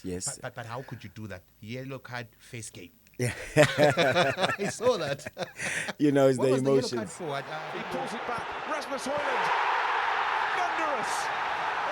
yes. But how could you do that? Yellow card, face game. Yeah. I saw that. It's What the was the yellow card emotions. for? He pulls it back. Rasmus Højlund. Thunderous.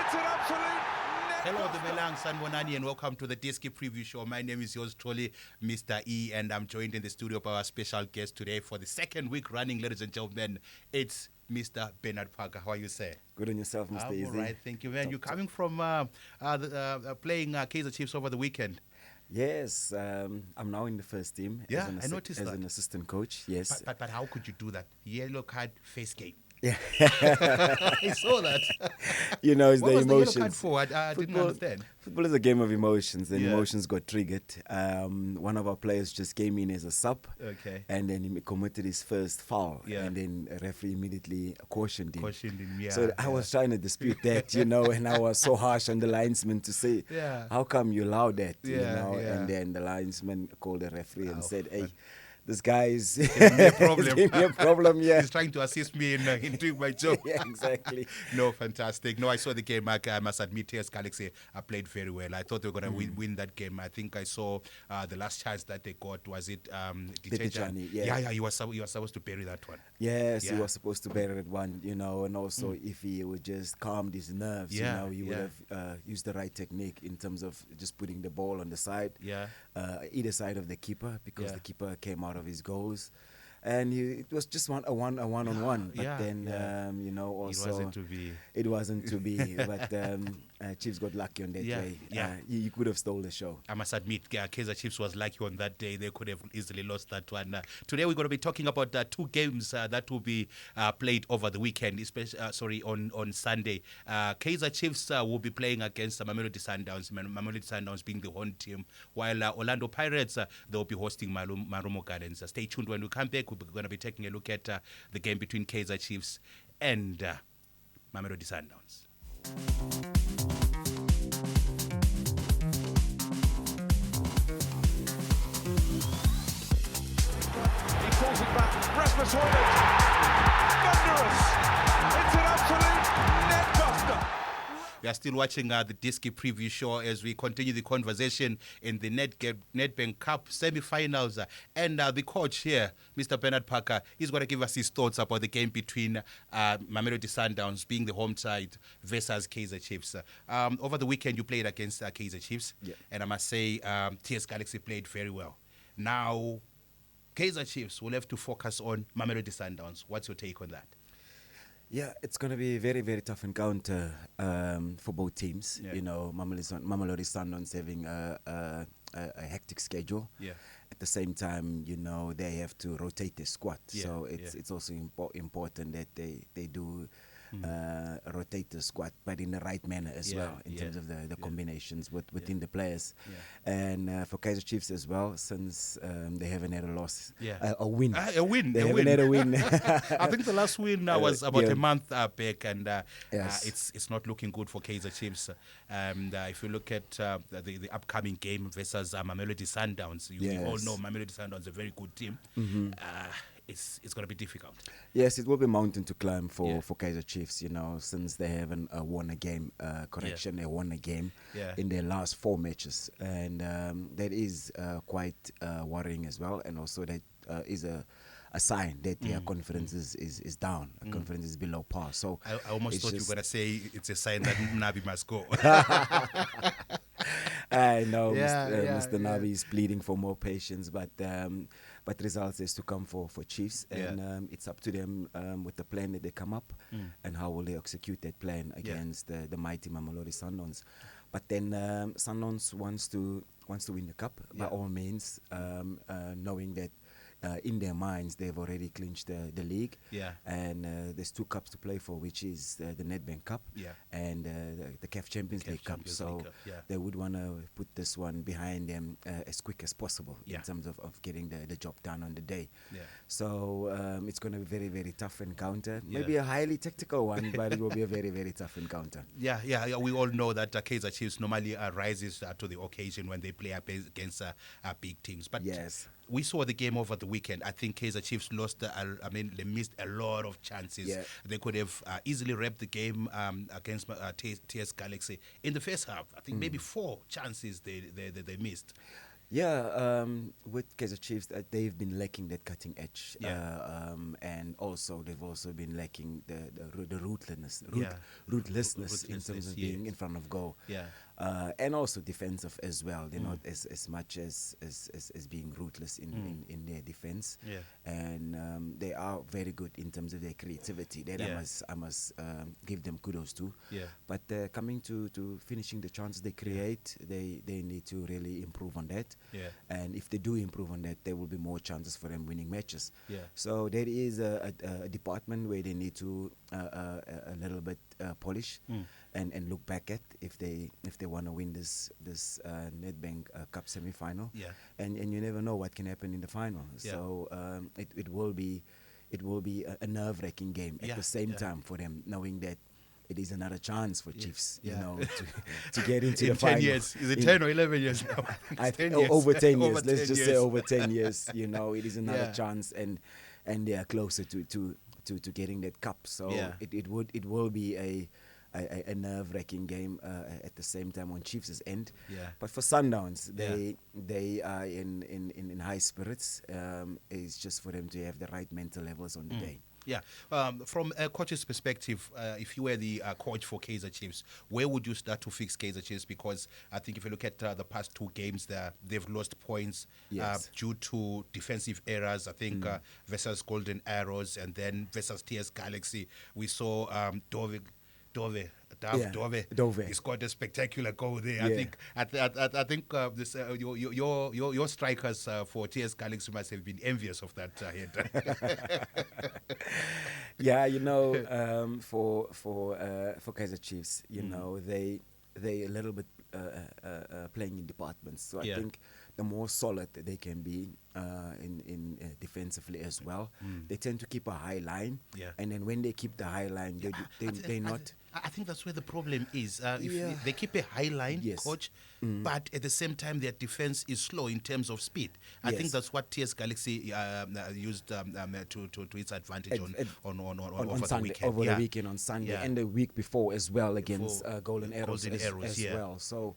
It's an absolute net. Hello, Dumelang, Sanbonani, and welcome to the Diski preview show. My name is yours truly, Mr. E, and I'm joined in the studio by our special guest today for the second week running, ladies and gentlemen. It's Mr. Bernard Parker. How are you, sir? Good on yourself, Mr. I'm Easy. all right, thank you, man. You're coming from playing Kaizer Chiefs over the weekend. Yes, I'm now in the first team Yeah, I noticed as that. an assistant coach. Yes. But how could you do that? Yellow card, face game. Yeah. I saw that. It's What the was the yellow emotions. card for? I didn't understand. Football is a game of emotions, and Yeah. emotions got triggered. One of our players just came in as a sub, Okay. and then he committed his first foul, Yeah. and then a referee immediately cautioned him. Cautioned him, yeah. So I was trying to dispute that, and I was so harsh on the linesman to say, Yeah. how come you allow that, Yeah, yeah. And then the linesman called the referee and Oh, said, hey, but- this guy is Giving me a problem. giving me a problem, yeah. He's trying to assist me in doing my job. Yeah, exactly. No, fantastic. No, I saw the game. I must admit, TS Galaxy played very well. I thought they were going to win that game. I think I saw the last chance that they got. Was it Ditejani, yeah. Yeah, he was supposed to bury that one. Yes, Yeah. he was supposed to bury that one, and also if he would just calm his nerves, Yeah, he would yeah. have used the right technique in terms of just putting the ball on the side, Yeah. either side of the keeper, because Yeah. the keeper came out of his goals. And it was just a one-on-one. But Yeah, then, yeah. also... It wasn't to be. It wasn't to be, but Chiefs got lucky on that Yeah, way. yeah. You could have stole the show. I must admit, Kaizer Chiefs was lucky on that day. They could have easily lost that one. Today we're going to be talking about two games that will be played over the weekend, especially on Sunday. Kaizer Chiefs will be playing against Mamelodi Sundowns, Mamelodi Sundowns being the home team, while Orlando Pirates, they'll be hosting Marumo Gallants. Stay tuned. When we come back, we're going to be taking a look at the game between Kaizer Chiefs and Mamelodi Sundowns. He pulls it back. Rasmus Højlund. Thunderous. It's an absolute net buster. We are still watching the Diski preview show as we continue the conversation in the Nedbank Cup Semi-Finals. And the coach here, Mr. Bernard Parker, he's going to give us his thoughts about the game between Mamelodi Sundowns being the home side versus Kaizer Chiefs. Over the weekend, you played against Kaizer Chiefs. Yeah. And I must say, TS Galaxy played very well. Now, Kaizer Chiefs will have to focus on Mamelodi Sundowns. What's your take on that? Yeah, it's going to be a very, very tough encounter for both teams. Yeah. Mamelodi Sundowns having a hectic schedule. Yeah. At the same time, they have to rotate their squad. Yeah, So it's also important that they do rotate the squad, but in the right manner as well, in terms of the combinations within the players. Yeah. And for Kaizer Chiefs as well, since they haven't had a loss, Yeah. a win. A win. They a haven't win. had a win. I think the last win was about yeah. a month back, and Yes. it's not looking good for Kaizer Chiefs. And if you look at the upcoming game versus Mamelodi Sundowns, you all Yes. know Mamelodi Sundowns is a very good team. It's going to be difficult. Yes, it will be a mountain to climb for Yeah. Kaizer Chiefs, since they haven't won a game. They won a game Yeah. in their last 4 matches. And that is quite worrying as well. And also that is a sign that their confidence is down. Confidence is below par. So I almost it's thought you were going to say it's a sign that Nabi must go. I know Yeah, Mr. Navi is pleading for more patience, but results is to come for Chiefs, and it's up to them with the plan that they come up and how will they execute that plan against the mighty Mamelodi Sundowns. But then Sundowns wants to win the cup by all means, knowing that in their minds they've already clinched the league, and there's 2 cups to play for, which is the Nedbank Cup and the CAF Champions League Cup. So they would want to put this one behind them as quick as possible in terms of getting the job done on the day. So it's going to be a very, very tough encounter. Maybe a highly tactical one, but it will be a very, very tough encounter. Yeah. We all know that Kaizer Chiefs normally rises to the occasion when they play up against big teams. But yes. we saw the game over the weekend. I think Kaizer Chiefs lost. They missed a lot of chances. Yeah. They could have easily wrapped the game against TS Galaxy in the first half. I think maybe 4 chances they missed. Yeah, with Kaizer Chiefs, they've been lacking that cutting edge, Yeah. and also they've also been lacking the ruthlessness Ruthlessness, in terms of being in front of goal. Yeah. And also defensive as well. They're not as much as being ruthless in their defense. Yeah. And they are very good in terms of their creativity. That Yeah. I must give them kudos to. Yeah. But coming to finishing the chances they create, they need to really improve on that. Yeah. And if they do improve on that, there will be more chances for them winning matches. Yeah. So there is a department where they need to a little bit polish and look back at if they want to win this Nedbank Cup Semi-Final. Yeah. And you never know what can happen in the final. Yeah. So it will be a nerve-wracking game at the same time for them, knowing that it is another chance for Chiefs, you know, to get into in the final. 10 years. Is it 10 or 11 years now? Over 10 years. Over Let's 10 just say years. over 10 years. You know, it is another Yeah. chance, and they are closer to getting that cup. So Yeah. it will be a nerve-wracking game at the same time on Chiefs' end. Yeah. But for Sundowns, they are in high spirits. It's just for them to have the right mental levels on the day. Yeah. From a coach's perspective, if you were the coach for Kaizer Chiefs, where would you start to fix Kaizer Chiefs? Because I think if you look at the past 2 games, they've lost points Yes. due to defensive errors. I think versus Golden Arrows and then versus TS Galaxy, we saw Dove. Yeah, Dove. He scored a spectacular goal there. Yeah. I think this your strikers for TS Galaxy must have been envious of that header. Yeah, you know, for Kaizer Chiefs, you know, they a little bit playing in departments. So I think the more solid they can be in defensively as well, they tend to keep a high line. Yeah. And then when they keep the high line, they not. I think that's where the problem is. If they keep a high line, Yes. coach, but at the same time their defense is slow in terms of speed. I think Yes. that's what TS Galaxy used to its advantage on over Sunday, the weekend. over the weekend on Sunday, Yeah. and the week before as well against Before Golden Arrows Golden Arrows, as yeah. well. So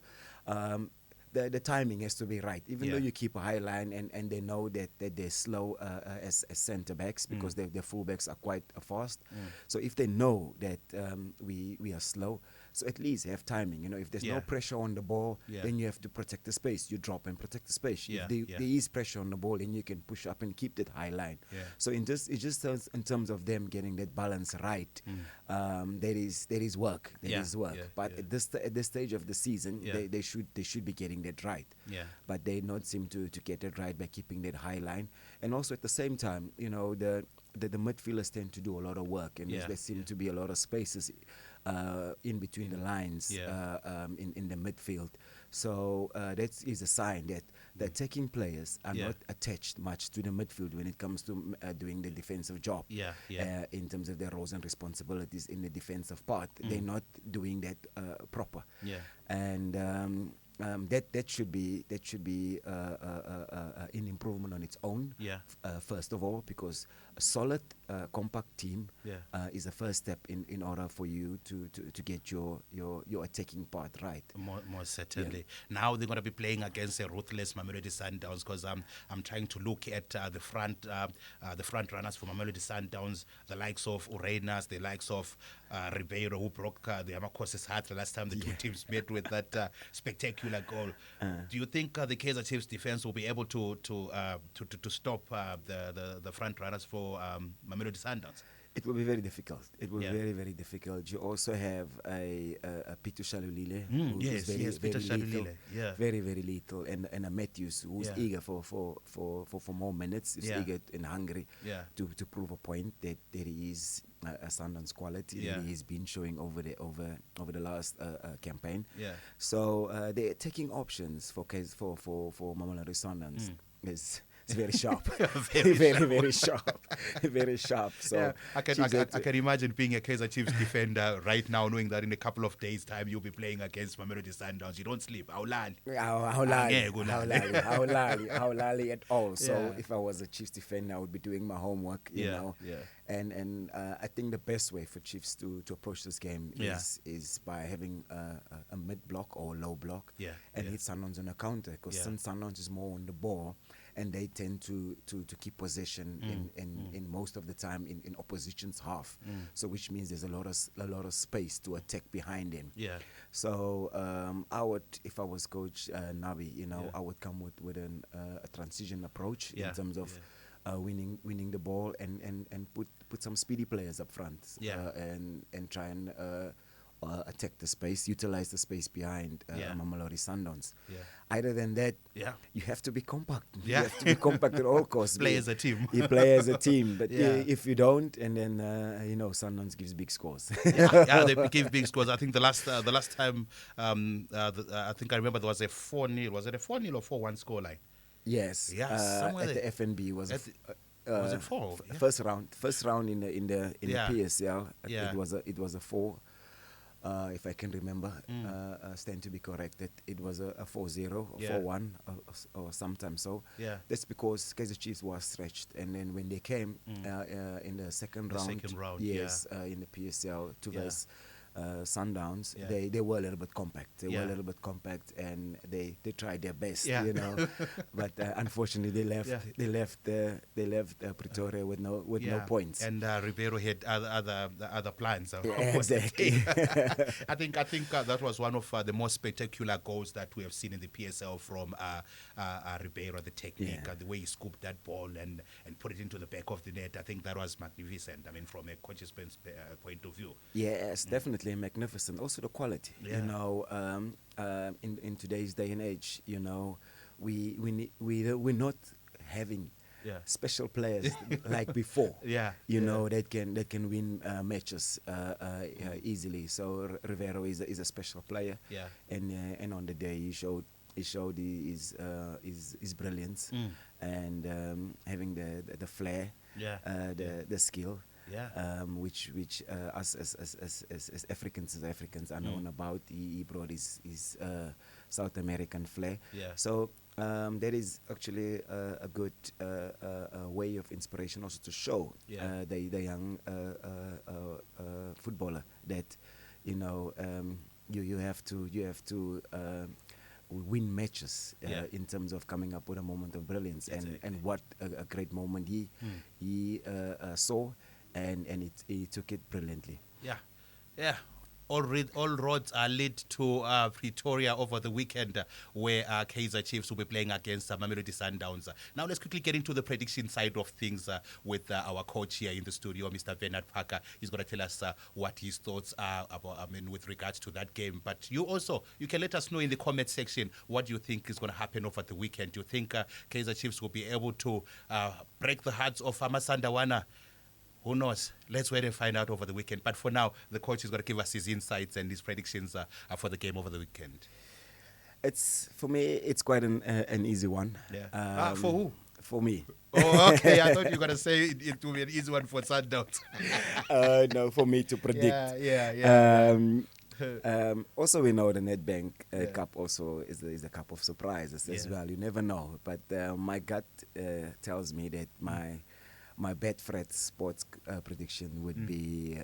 the timing has to be right. Even though you keep a high line and they know that they're slow as centre backs because their fullbacks are quite fast. So if they know that we are slow, so at least have timing. You know, if there's no pressure on the ball, then you have to protect the space. You drop and protect the space. Yeah, If there is pressure on the ball, then you can push up and keep that high line. Yeah. So it just in terms of them getting that balance right, there is work. There is work. But at this stage of the season, they should be getting that right. Yeah. But they not seem to get it right by keeping that high line. And also at the same time, you know, the midfielders tend to do a lot of work, and there seem to be a lot of spaces in between the lines in the midfield. So that is a sign that the attacking players are not attached much to the midfield when it comes to doing the defensive job. In terms of their roles and responsibilities in the defensive part, they're not doing that proper. And that should be an improvement on its own. First of all, because a solid, compact team is a first step in order for you to get your attacking part right. More certainly. Now they're going to be playing against a ruthless Mamelodi Sundowns, because I'm trying to look at the front runners for Mamelodi Sundowns, the likes of Urenas, the likes of Ribeiro, who broke the Amakos's heart the last time the two teams met with that spectacular goal. Do you think the Kaizer Chiefs defense will be able to stop the front runners for Mamelodi Sundowns? It will be very difficult. It will be very, very difficult. You also have a Pitu Shalulile, who is very lethal, very, very lethal, and a Matthews who's eager for more minutes, is eager and hungry to prove a point that there is a Sundowns quality that he's been showing over the last campaign. So the attacking options for Mamelodi Sundowns is it's very sharp. Very very sharp. Very sharp. So yeah, I can imagine being a Kaizer Chiefs defender right now, knowing that in a couple of days' time you'll be playing against Mamelodi Sundowns. You don't sleep. Howlali at all. So Yeah. if I was a Chiefs defender, I would be doing my homework, you know. Yeah. And I think the best way for Chiefs to approach this game is by having a mid block or low block and hit Sundowns on a counter, because since Sundowns is more on the ball and they tend to keep possession in most of the time in opposition's half. So which means there's a lot of space to attack behind him. Yeah. So I would, if I was Coach Nabi, you know, I would come with a transition approach in terms of winning the ball and put some speedy players up front and try and attack the space, utilize the space behind Mamelodi Sundowns. Yeah. Other than that, Yeah. you have to be compact. Yeah. You have to be compact at all costs. Play as a team. You play as a team, but Yeah. if you don't, and then you know, Sundowns gives big scores. Yeah, they give big scores. I think the last time, I think I remember there was a 4-0. Was it a 4-0 or 4-1 scoreline? Yes. Yeah, somewhere at there. the FNB was. Was it 4? Yeah. First round in the Yeah. PSL. Yeah. It was a 4. If I can remember, stand to be corrected. It was a 4-0 or 4-1 or sometimes so. Yeah. That's because Kaizer Chiefs was stretched, and then when they came in the second round, yes, in the PSL to versus Sundowns, they were a little bit compact. They were a little bit compact, and they tried their best, you know. But unfortunately, they left Pretoria with no points. And Ribeiro had other plans. Exactly. I think that was one of the most spectacular goals that we have seen in the PSL from Ribeiro. The technique, the way he scooped that ball and put it into the back of the net. I think that was magnificent. I mean, from a coach's point of view. Yes, definitely magnificent. Also the quality. You know, in today's day and age, you know, we're not having special players like before. You know, that can win matches easily. So Rivero is a special player. And on the day he showed his brilliance and having the flair, the skill. Which us as Africans are known about. He brought his South American flair. So that is actually a good way of inspiration also to show the young footballer that, you know, you have to win matches in terms of coming up with a moment of brilliance. And what a great moment he saw. And he took it brilliantly. Yeah. All roads are led to Pretoria over the weekend, where Kaizer Chiefs will be playing against Mamelodi Sundowns. Now let's quickly get into the prediction side of things with our coach here in the studio, Mr. Bernard Parker. He's going to tell us what his thoughts are about, with regards to that game. But you can let us know in the comment section what you think is going to happen over the weekend. Do you think Kaizer Chiefs will be able to break the hearts of Amasandawana? Who knows? Let's wait and find out over the weekend. But for now, the coach is going to give us his insights and his predictions for the game over the weekend. For me, it's quite an easy one. For who? For me. Oh, okay. I thought you were going to say it will be an easy one for Sundowns. No, for me to predict. Also, we know the Nedbank Cup also is a cup of surprises as well. You never know. But my gut tells me that my Betfred sports prediction would be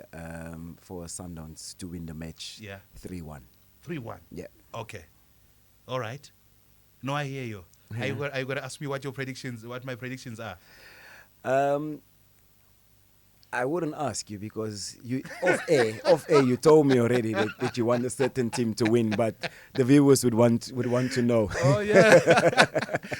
for Sundowns to win the match 3-1. 3-1? Yeah. Okay. All right. No, I hear you. Are you going to ask me what my predictions are? I wouldn't ask you because off air you told me already that you want a certain team to win, but the viewers would want to know. Oh yeah,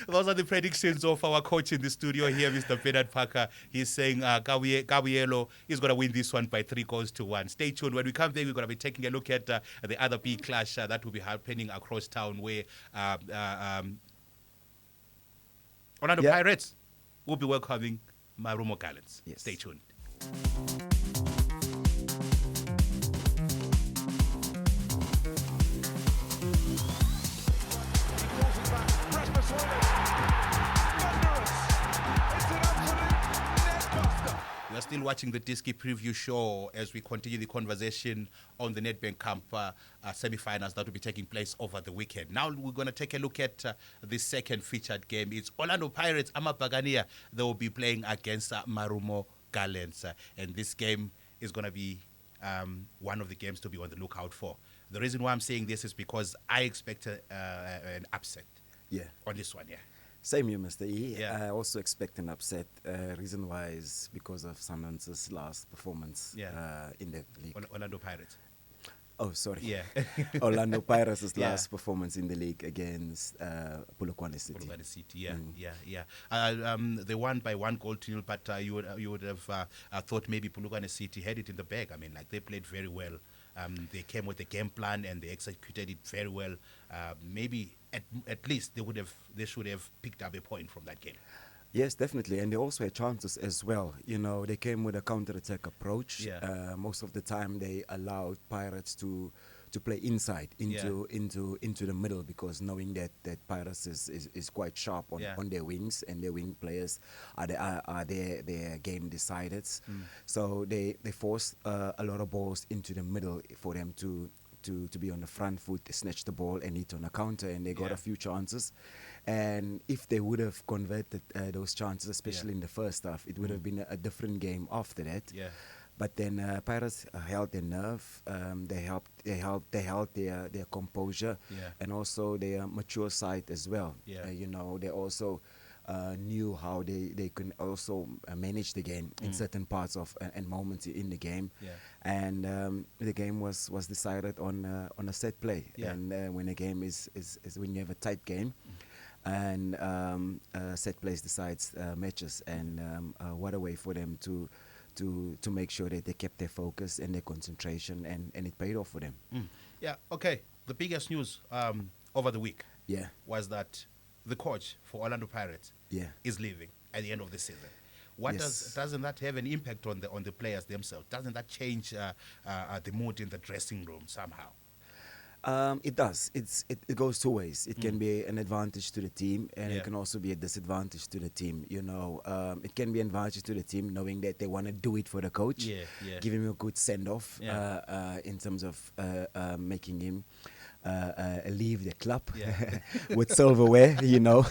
those are the predictions of our coach in the studio here, Mr. Bernard Parker. He's saying Gabrielo is going to win this one by 3-1. Stay tuned. When we come back, we're going to be taking a look at the other big clash that will be happening across town, where Orlando Pirates will be welcoming Marumo Gallants. Yes. Stay tuned. still watching the Diski preview show as we continue the conversation on the Nedbank Cup semi-finals that will be taking place over the weekend. Now we're going to take a look at the second featured game. It's Orlando Pirates, Amabagania. They will be playing against Marumo Gallants. And this game is going to be one of the games to be on the lookout for. The reason why I'm saying this is because I expect an upset on this one, Same here, Mr. E. Yeah. I also expect an upset. Reason why is because of Sundown's last performance in the league. Orlando Pirates. Oh, sorry. Yeah. Orlando Pirates' last performance in the league against Polokwane City. Polokwane City, they won by 1-0, but you would have thought maybe Polokwane City had it in the bag. I mean, like, they played very well. They came with a game plan and they executed it very well. Maybe at least they should have picked up a point from that game. Yes, definitely, and they also had chances as well. You know, they came with a counter-attack approach. Yeah. Most of the time, they allowed Pirates to play inside into the middle, because knowing that Pirates is quite sharp on their wings, and their wing players are their game deciders. So they forced a lot of balls into the middle for them to be on the front foot, snatch the ball and hit on a counter, and they got a few chances. And if they would have converted those chances, especially in the first half, it would have been a different game after that. Yeah. But then Pirates held their nerve. They held their composure, and also their mature side as well. You know, they also knew how they can also manage the game in certain parts of and moments in the game. And the game was decided on a set play. And when a game is when you have a tight game, and set plays decides matches, and what a way for them to make sure that they kept their focus and their concentration, and it paid off for them. Yeah, okay. The biggest news over the week was that the coach for Orlando Pirates is leaving at the end of the season. What doesn't that have an impact on the players themselves? Doesn't that change the mood in the dressing room somehow? It does. It goes two ways. It can be an advantage to the team, and it can also be a disadvantage to the team. You know, it can be an advantage to the team knowing that they want to do it for the coach, give him a good send off in terms of making him leave the club with silverware, you know.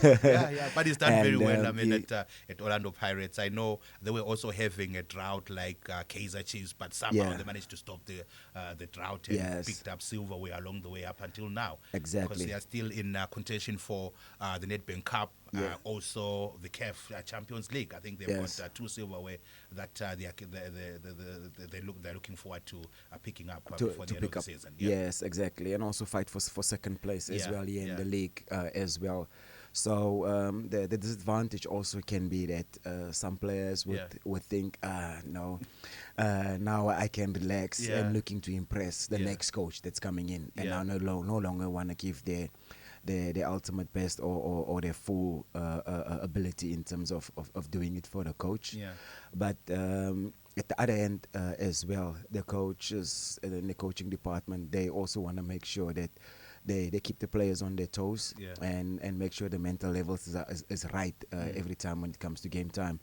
But he's done very well. I mean, at Orlando Pirates, I know they were also having a drought like Kaizer Chiefs, but somehow they managed to stop the drought and picked up silverware along the way up until now. Exactly. Because they are still in contention for the Nedbank Cup, also the CAF Champions League. I think they've got 2 silverware that they're looking forward to picking up before the end of the season. Yes, exactly, and also fight for second place as well in the league as well. So the disadvantage also can be that some players would think, no, now I can relax and looking to impress the next coach that's coming in, and I no longer want to give their ultimate best or their full ability in terms of doing it for the coach. But at the other end as well, the coaches in the coaching department, they also want to make sure that they keep the players on their toes and make sure the mental levels is right every time when it comes to game time.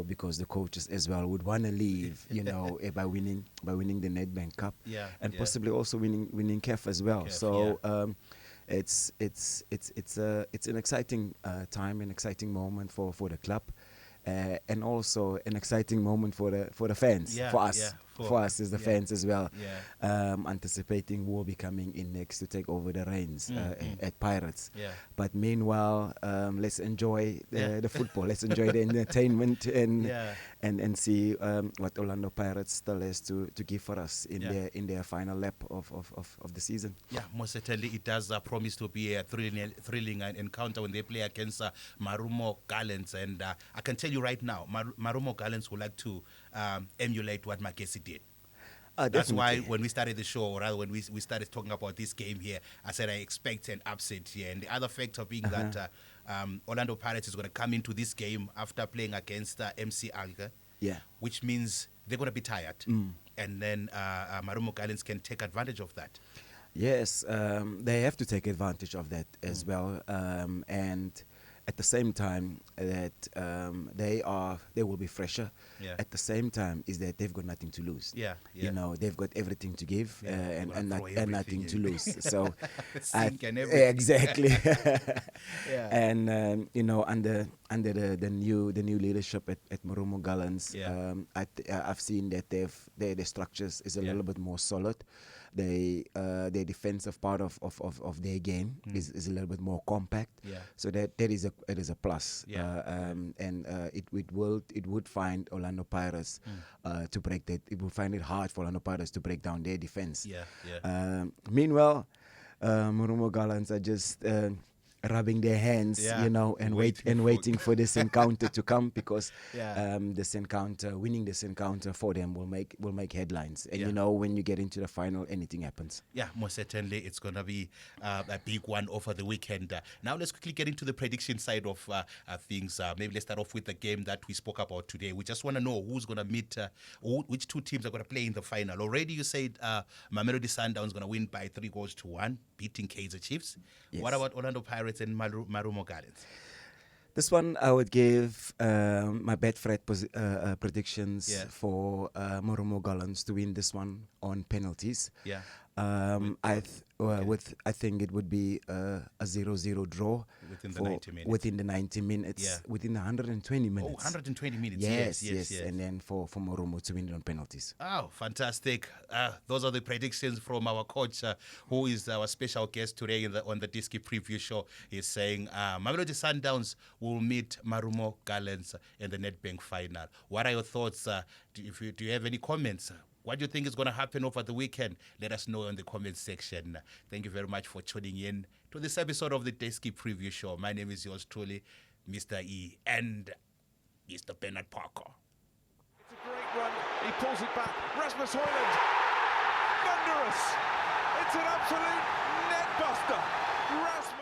Because the coaches as well would want to leave, you know, by winning the Nedbank Cup and possibly also winning CAF as well. It's an exciting time, an exciting moment for the club, and also an exciting moment for the fans, for us as the fans as well. Anticipating who will be coming in next to take over the reins at Pirates. But meanwhile, let's enjoy the football. Let's enjoy the entertainment and see what Orlando Pirates still has to give for us in their final lap of the season. Yeah, most certainly it does promise to be a thrilling encounter when they play against Marumo Gallants. And I can tell you right now, Marumo Gallants would like to emulate what Mogomosi did. That's why when we started the show, or rather when we started talking about this game here, I said I expect an upset here. And the other factor being that Orlando Pirates is going to come into this game after playing against MC Alga, which means they're going to be tired. And then Marumo Gallants can take advantage of that. Yes, they have to take advantage of that as well. at the same time that they will be fresher. Yeah. At the same time is that they've got nothing to lose. Yeah, yeah. You know, they've got everything to give Yeah, and throw nothing to everything in. lose. So Sink and everything. exactly. Yeah. And you know, under the new leadership at Marumo Gallants, Yeah. I've seen that their structures is a little bit more solid. Their defensive part of their game is a little bit more compact. Yeah. So that it is a plus. Yeah. And it would find Orlando Pirates to break that. It would find it hard for Orlando Pirates to break down their defense. Yeah, yeah. Meanwhile, Marumo Gallants are just rubbing their hands, Yeah, you know, and waiting for this encounter to come, because Yeah. winning this encounter for them will make headlines. And Yeah. you know, when you get into the final, anything happens. Yeah, most certainly it's going to be a big one over the weekend. Now let's quickly get into the prediction side of things. Maybe let's start off with the game that we spoke about today. We just want to know who's going to meet, which two teams are going to play in the final. Already you said Mamelodi Sundowns going to win by 3-1, beating Kaizer Chiefs. Yes. What about Orlando Pirates and Marumo Gallants? This one I would give my Betfred predictions Yeah. for Marumo Gallants to win this one on penalties. Yeah. I think it would be a 0-0 draw Within the 90 minutes. Within the 90 minutes. Yeah. Within the 120 minutes. Oh, 120 minutes. Yes, Yes. And then for Marumo to win it on penalties. Oh, fantastic. Those are the predictions from our coach, who is our special guest today on the Diski preview show. He's saying Mamelodi Sundowns will meet Marumo Gallants in the Nedbank final. What are your thoughts? Do you have any comments? What do you think is going to happen over the weekend? Let us know in the comments section. Thank you very much for tuning in to this episode of the Diski preview show. My name is yours truly, Mr. E and Mr. Bernard Parker. It's a great run. He pulls it back. Rasmus Højlund. Thunderous. It's an absolute net buster. Rasmus